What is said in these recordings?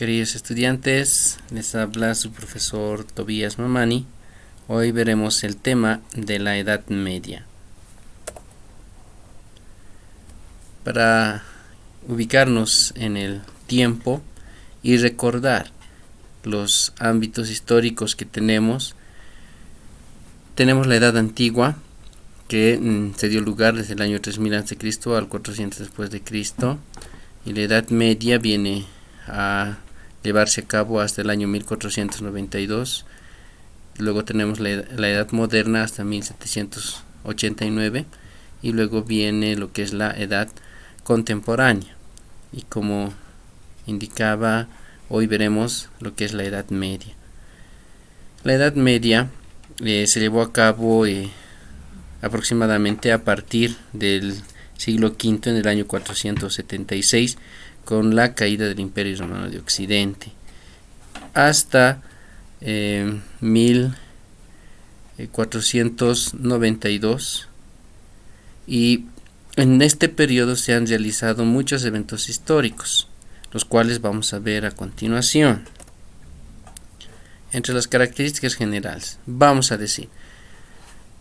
Queridos estudiantes, les habla su profesor Tobías Mamani. Hoy veremos el tema de la Edad Media. Para ubicarnos en el tiempo y recordar los ámbitos históricos que tenemos la Edad Antigua, que se dio lugar desde el año 3000 a.C. al 400 después de Cristo, y la Edad Media viene a llevarse a cabo hasta el año 1492. Luego tenemos la Edad Moderna hasta 1789, y luego viene lo que es la Edad Contemporánea. Y como indicaba, hoy veremos lo que es la Edad Media. La Edad Media se llevó a cabo aproximadamente a partir del siglo V, en el año 476, con la caída del Imperio Romano de Occidente, hasta 1492, y en este periodo se han realizado muchos eventos históricos, los cuales vamos a ver a continuación. Entre las características generales, vamos a decir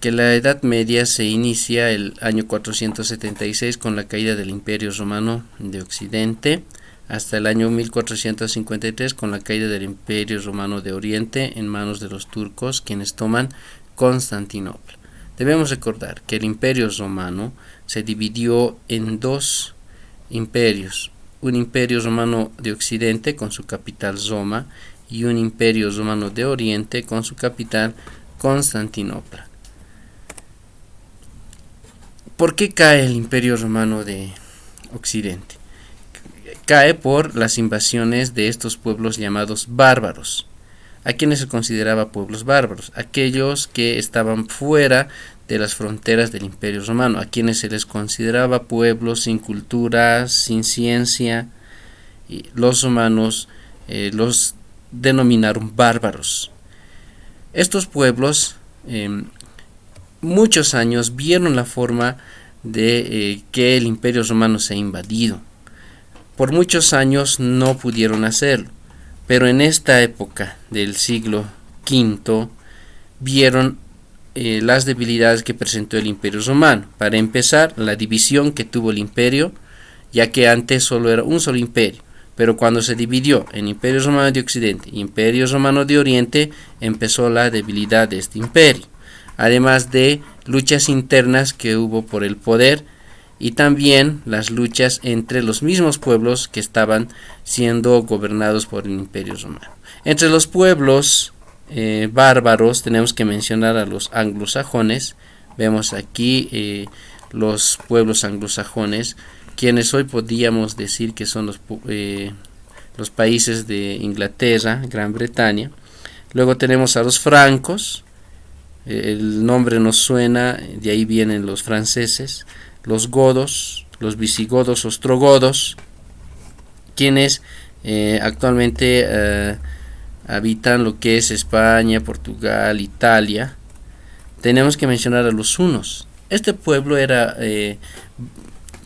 que la Edad Media se inicia el año 476 con la caída del Imperio Romano de Occidente, hasta el año 1453 con la caída del Imperio Romano de Oriente en manos de los turcos, quienes toman Constantinopla. Debemos recordar que el Imperio Romano se dividió en dos imperios: un Imperio Romano de Occidente con su capital Roma y un Imperio Romano de Oriente con su capital Constantinopla. ¿Por qué cae el Imperio Romano de Occidente? Cae por las invasiones de estos pueblos llamados bárbaros. ¿A quiénes se consideraba pueblos bárbaros? Aquellos que estaban fuera de las fronteras del Imperio Romano, a quienes se les consideraba pueblos sin cultura, sin ciencia. Y los romanos los denominaron bárbaros. Estos pueblos muchos años vieron la forma de que el Imperio Romano se ha invadido. Por muchos años no pudieron hacerlo, pero en esta época del siglo V vieron las debilidades que presentó el Imperio Romano. Para empezar, la división que tuvo el imperio, ya que antes solo era un solo imperio, pero cuando se dividió en Imperio Romano de Occidente y Imperio Romano de Oriente, empezó la debilidad de este imperio, además de luchas internas que hubo por el poder, y también las luchas entre los mismos pueblos que estaban siendo gobernados por el Imperio Romano. Entre los pueblos bárbaros tenemos que mencionar a los anglosajones. Vemos aquí los pueblos anglosajones, quienes hoy podríamos decir que son los países de Inglaterra, Gran Bretaña. Luego tenemos a los francos. El nombre nos suena, de ahí vienen los franceses. Los godos, los visigodos, ostrogodos, quienes actualmente habitan lo que es España, Portugal, Italia. Tenemos que mencionar a los hunos. Este pueblo era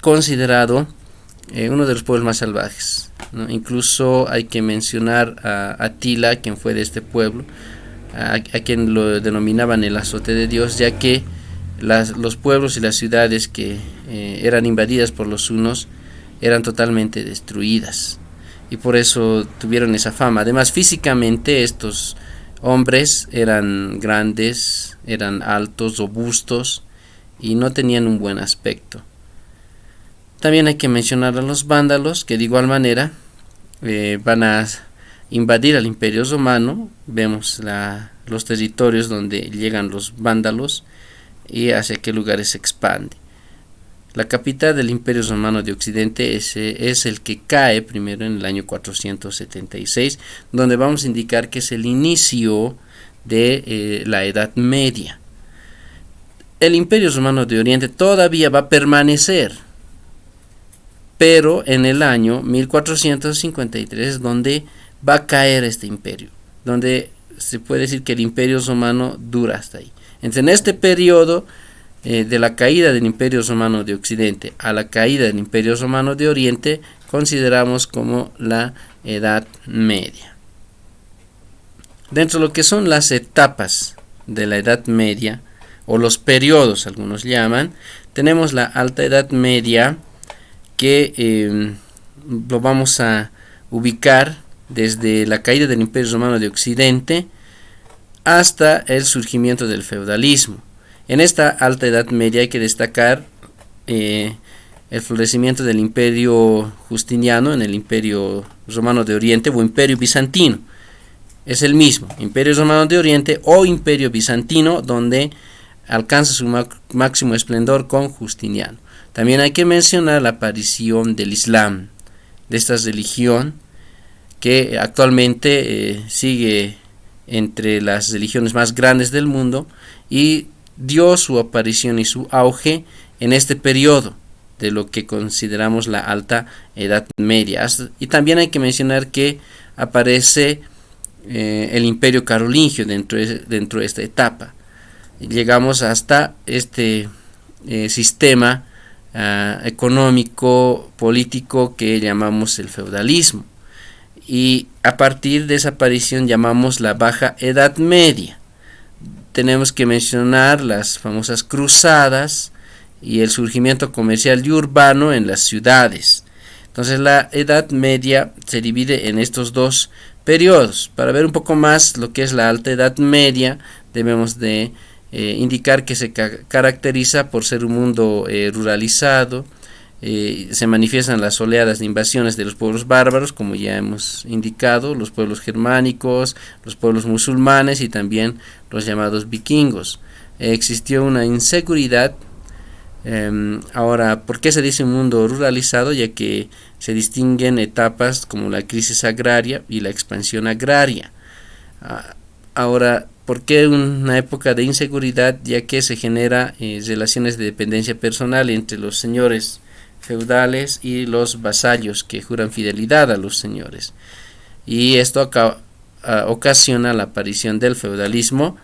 considerado uno de los pueblos más salvajes, ¿no? Incluso hay que mencionar a Atila, quien fue de este pueblo, a quien lo denominaban el azote de Dios, ya que los pueblos y las ciudades que eran invadidas por los hunos eran totalmente destruidas, y por eso tuvieron esa fama. Además, físicamente estos hombres eran grandes, eran altos, robustos, y no tenían un buen aspecto. También hay que mencionar a los vándalos, que de igual manera van a invadir al Imperio Romano. Vemos los territorios donde llegan los vándalos y hacia qué lugares se expande. La capital del Imperio Romano de Occidente es el que cae primero en el año 476, donde vamos a indicar que es el inicio de la Edad Media. El Imperio Romano de Oriente todavía va a permanecer, pero en el año 1453 es donde va a caer este imperio, donde se puede decir que el Imperio Romano dura hasta ahí. Entonces, en este periodo de la caída del Imperio Romano de Occidente a la caída del Imperio Romano de Oriente consideramos como la Edad Media. Dentro de lo que son las etapas de la Edad Media, o los periodos, algunos llaman, tenemos la Alta Edad Media, que lo vamos a ubicar desde la caída del Imperio Romano de Occidente hasta el surgimiento del feudalismo. En esta Alta Edad Media hay que destacar el florecimiento del Imperio Justiniano en el Imperio Romano de Oriente o Imperio Bizantino. Es el mismo, Imperio Romano de Oriente o Imperio Bizantino, donde alcanza su máximo esplendor con Justiniano. También hay que mencionar la aparición del Islam, de esta religión que actualmente sigue entre las religiones más grandes del mundo, y dio su aparición y su auge en este periodo de lo que consideramos la Alta Edad Media. Y también hay que mencionar que aparece el Imperio Carolingio dentro de esta etapa. Llegamos hasta este sistema económico, político, que llamamos el feudalismo, y a partir de esa aparición llamamos la Baja Edad Media. Tenemos que mencionar las famosas cruzadas y el surgimiento comercial y urbano en las ciudades. Entonces la Edad Media se divide en estos dos periodos. Para ver un poco más lo que es la Alta Edad Media, debemos de indicar que se caracteriza por ser un mundo ruralizado. Se manifiestan las oleadas de invasiones de los pueblos bárbaros, como ya hemos indicado, los pueblos germánicos, los pueblos musulmanes y también los llamados vikingos. Existió una inseguridad. Ahora, ¿por qué se dice un mundo ruralizado? Ya que se distinguen etapas como la crisis agraria y la expansión agraria. Ahora, ¿por qué una época de inseguridad? Ya que se genera relaciones de dependencia personal entre los señores feudales y los vasallos que juran fidelidad a los señores, y esto ocasiona la aparición del feudalismo,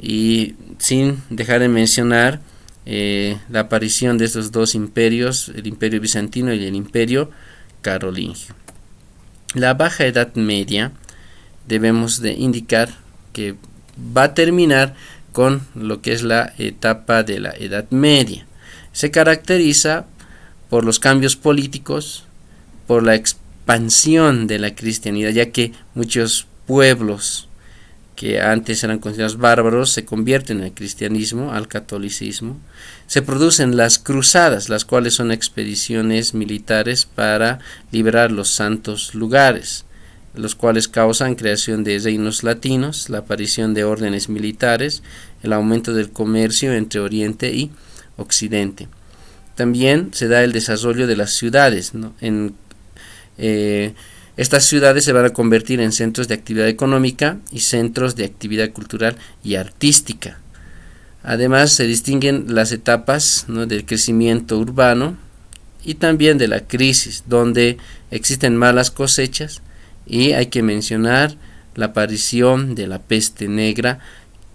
y sin dejar de mencionar la aparición de estos dos imperios, el Imperio Bizantino y el Imperio Carolingio. La Baja Edad Media debemos de indicar que va a terminar con lo que es la etapa de la Edad Media. Se caracteriza por los cambios políticos, por la expansión de la cristianidad, ya que muchos pueblos que antes eran considerados bárbaros se convierten al cristianismo, al catolicismo. Se producen las cruzadas, las cuales son expediciones militares para liberar los santos lugares, los cuales causan creación de reinos latinos, la aparición de órdenes militares, el aumento del comercio entre Oriente y Occidente. También se da el desarrollo de las ciudades, ¿no? Estas ciudades se van a convertir en centros de actividad económica y centros de actividad cultural y artística. Además, se distinguen las etapas, ¿no?, del crecimiento urbano y también de la crisis, donde existen malas cosechas, y hay que mencionar la aparición de la peste negra,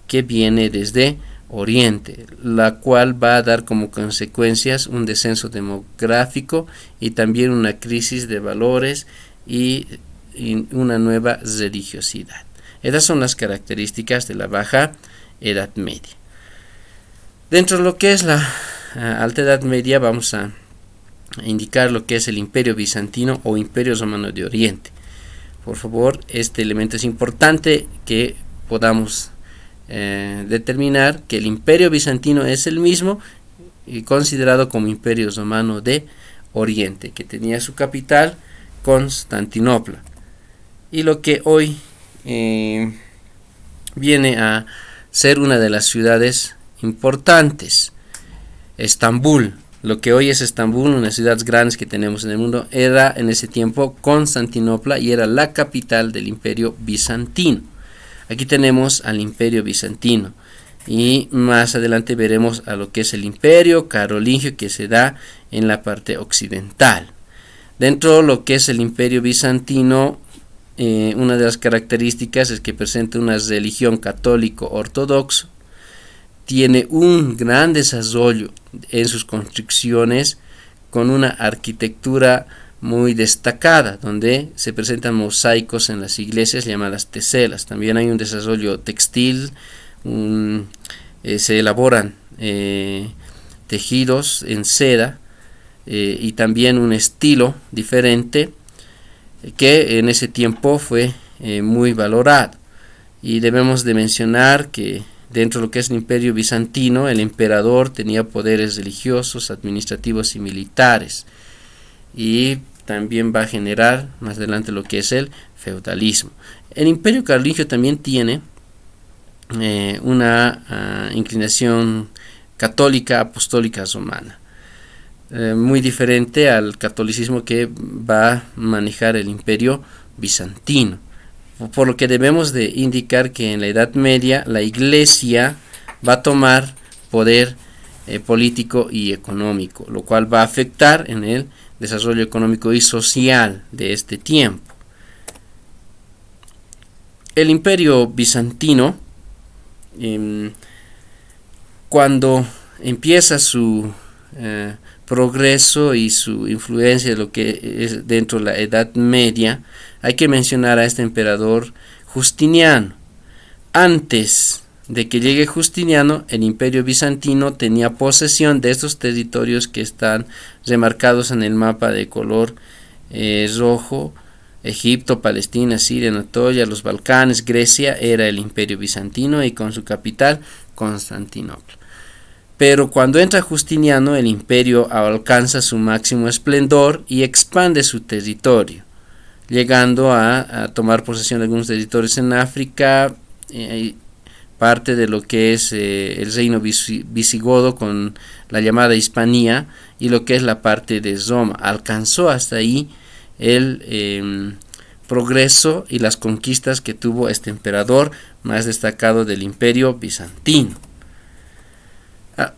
que viene desde Oriente, la cual va a dar como consecuencias un descenso demográfico y también una crisis de valores y una nueva religiosidad. Estas son las características de la Baja Edad Media. Dentro de lo que es la Alta Edad Media vamos a indicar lo que es el Imperio Bizantino o Imperio Romano de Oriente. Por favor, este elemento es importante que podamos determinar que el Imperio Bizantino es el mismo y considerado como Imperio Romano de Oriente, que tenía su capital Constantinopla, y lo que hoy viene a ser una de las ciudades importantes, Estambul. Lo que hoy es Estambul, una de las ciudades grandes que tenemos en el mundo, era en ese tiempo Constantinopla y era la capital del Imperio Bizantino. Aquí tenemos al Imperio Bizantino y más adelante veremos a lo que es el Imperio Carolingio, que se da en la parte occidental. Dentro de lo que es el Imperio Bizantino, una de las características es que presenta una religión católico ortodoxo, tiene un gran desarrollo en sus construcciones, con una arquitectura muy destacada, donde se presentan mosaicos en las iglesias llamadas teselas. También hay un desarrollo textil, se elaboran tejidos en seda, y también un estilo diferente que en ese tiempo fue muy valorado. Y debemos de mencionar que dentro de lo que es el Imperio Bizantino, el emperador tenía poderes religiosos, administrativos y militares, y también va a generar más adelante lo que es el feudalismo. El Imperio Carolingio también tiene una inclinación católica apostólica romana, muy diferente al catolicismo que va a manejar el Imperio Bizantino, por lo que debemos de indicar que en la Edad Media la Iglesia va a tomar poder político y económico, lo cual va a afectar en el desarrollo económico y social de este tiempo. El Imperio Bizantino, cuando empieza su progreso y su influencia de lo que es dentro de la Edad Media, hay que mencionar a este emperador Justiniano. Antes de que llegue Justiniano, el Imperio Bizantino tenía posesión de estos territorios que están remarcados en el mapa de color rojo: Egipto, Palestina, Siria, Anatolia, los Balcanes, Grecia. Era el Imperio Bizantino y con su capital Constantinopla. Pero cuando entra Justiniano, el imperio alcanza su máximo esplendor y expande su territorio, llegando a tomar posesión de algunos territorios en África, parte de lo que es el reino visigodo con la llamada Hispanía, y lo que es la parte de Roma. Alcanzó hasta ahí el progreso y las conquistas que tuvo este emperador más destacado del Imperio Bizantino.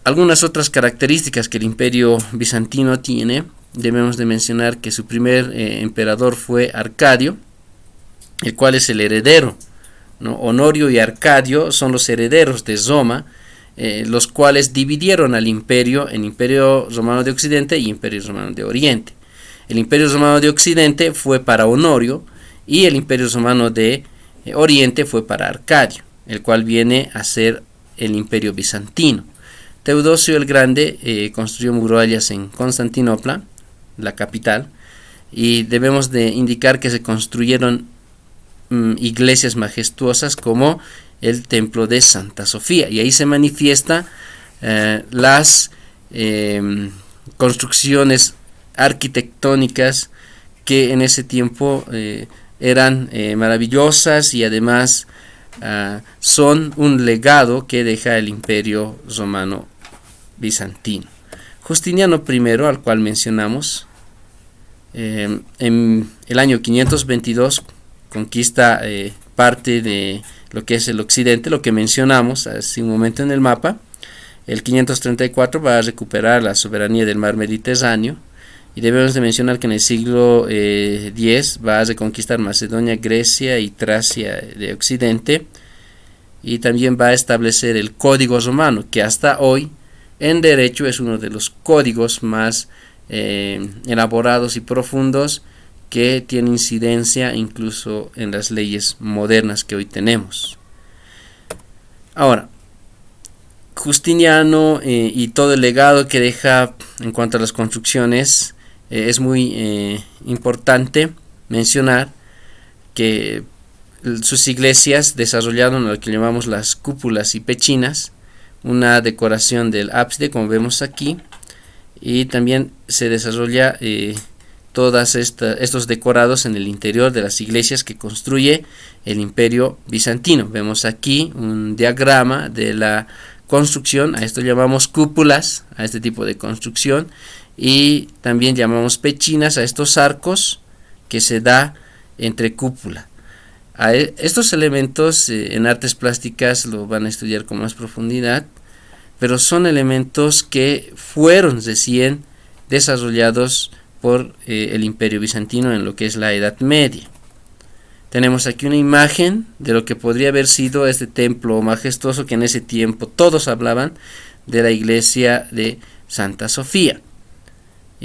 Algunas otras características que el Imperio Bizantino tiene: debemos de mencionar que su primer emperador fue Arcadio, el cual es el heredero, ¿no? Honorio y Arcadio son los herederos de Roma, los cuales dividieron al imperio en Imperio Romano de Occidente y Imperio Romano de Oriente. El Imperio Romano de Occidente fue para Honorio y el Imperio Romano de Oriente fue para Arcadio, el cual viene a ser el Imperio Bizantino. Teodosio el Grande construyó murallas en Constantinopla, la capital, y debemos de indicar que se construyeron iglesias majestuosas como el templo de Santa Sofía, y ahí se manifiesta las construcciones arquitectónicas que en ese tiempo eran maravillosas, y además son un legado que deja el Imperio Romano Bizantino. Justiniano I, al cual mencionamos, en el año 522 conquista parte de lo que es el occidente, lo que mencionamos hace un momento en el mapa. El 534 va a recuperar la soberanía del mar Mediterráneo, y debemos de mencionar que en el siglo X va a reconquistar Macedonia, Grecia y Tracia de occidente, y también va a establecer el Código Romano, que hasta hoy en derecho es uno de los códigos más elaborados y profundos, que tiene incidencia incluso en las leyes modernas que hoy tenemos. Ahora, Justiniano y todo el legado que deja en cuanto a las construcciones, es muy importante mencionar que sus iglesias desarrollaron lo que llamamos las cúpulas y pechinas, una decoración del ábside como vemos aquí, y también se desarrolla todos estos decorados en el interior de las iglesias que construye el Imperio Bizantino. Vemos aquí un diagrama de la construcción. A esto llamamos cúpulas, a este tipo de construcción, y también llamamos pechinas a estos arcos que se da entre cúpula. A estos elementos en artes plásticas lo van a estudiar con más profundidad, pero son elementos que fueron recién desarrollados por el Imperio Bizantino en lo que es la Edad Media. Tenemos aquí una imagen de lo que podría haber sido este templo majestuoso, que en ese tiempo todos hablaban de la iglesia de Santa Sofía.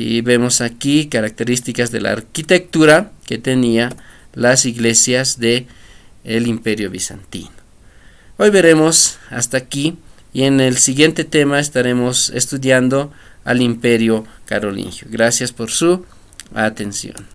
Y vemos aquí características de la arquitectura que tenía las iglesias de el Imperio Bizantino. Hoy veremos hasta aquí, y en el siguiente tema estaremos estudiando al Imperio Carolingio. Gracias por su atención.